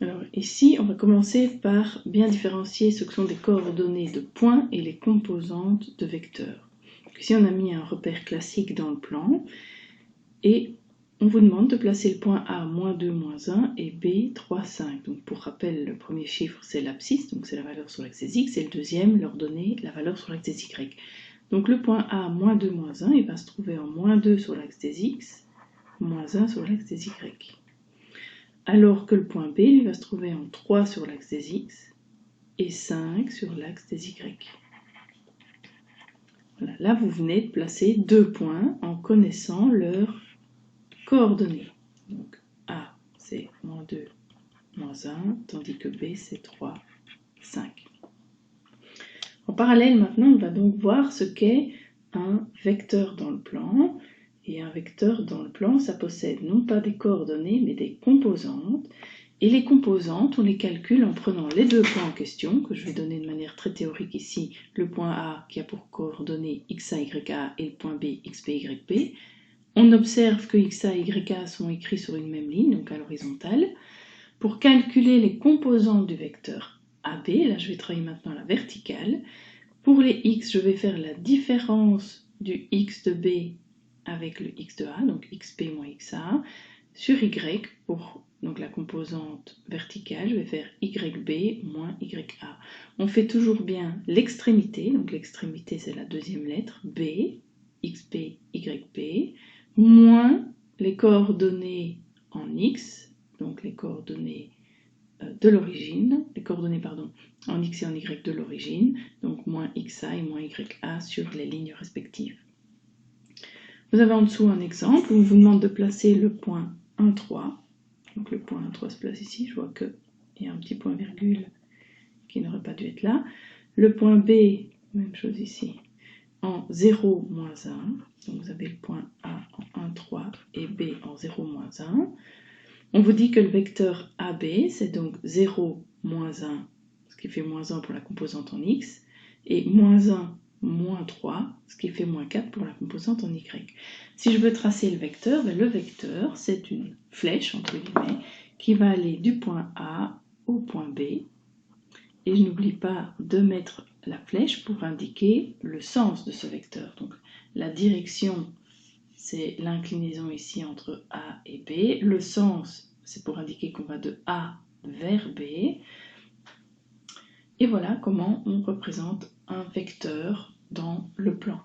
Alors ici, on va commencer par bien différencier ce que sont des coordonnées de points et les composantes de vecteurs. Donc ici, on a mis un repère classique dans le plan et on vous demande de placer le point A, -2, -1 et B, 3, 5. Donc pour rappel, le premier chiffre, c'est l'abscisse, donc c'est la valeur sur l'axe des X, et le deuxième, leur donner la valeur sur l'axe des Y. Donc le point A, -2, -1, il va se trouver en -2 sur l'axe des X, -1 sur l'axe des Y. Alors que le point B, lui, va se trouver en 3 sur l'axe des X et 5 sur l'axe des Y. Voilà, là, vous venez de placer deux points en connaissant leurs coordonnées. Donc A, c'est -2, -1, tandis que B, c'est 3, 5. En parallèle, maintenant, on va donc voir ce qu'est un vecteur dans le plan. Et un vecteur dans le plan, ça possède non pas des coordonnées, mais des composantes. Et les composantes, on les calcule en prenant les deux points en question, que je vais donner de manière très théorique ici, le point A qui a pour coordonnées xa, ya et le point B xb, yb. On observe que xa et ya sont écrits sur une même ligne, donc à l'horizontale. Pour calculer les composantes du vecteur AB, là je vais travailler maintenant à la verticale. Pour les x, je vais faire la différence du x de B avec le x de A, donc xp moins xa, sur y, pour donc la composante verticale, je vais faire yb moins ya. On fait toujours bien l'extrémité, donc l'extrémité c'est la deuxième lettre, b, xp, yp, moins les coordonnées en x, donc les coordonnées de l'origine, les coordonnées en x et en y de l'origine, donc moins xa et moins ya sur les lignes respectives. Vous avez en dessous un exemple où on vous demande de placer le point 1, 3. Donc le point 1, 3 se place ici, je vois qu'il y a un petit point virgule qui n'aurait pas dû être là. Le point B, même chose ici, en 0, moins 1. Donc vous avez le point A en 1, 3 et B en 0, moins 1. On vous dit que le vecteur AB, c'est donc 0, moins 1, ce qui fait moins 1 pour la composante en x, et moins 1, moins 3, ce qui fait moins 4 pour la composante en y. Si je veux tracer le vecteur, c'est une flèche, entre guillemets, qui va aller du point A au point B. Et je n'oublie pas de mettre la flèche pour indiquer le sens de ce vecteur. Donc la direction, c'est l'inclinaison ici entre A et B. Le sens, c'est pour indiquer qu'on va de A vers B. Et voilà comment on représente un vecteur dans le plan.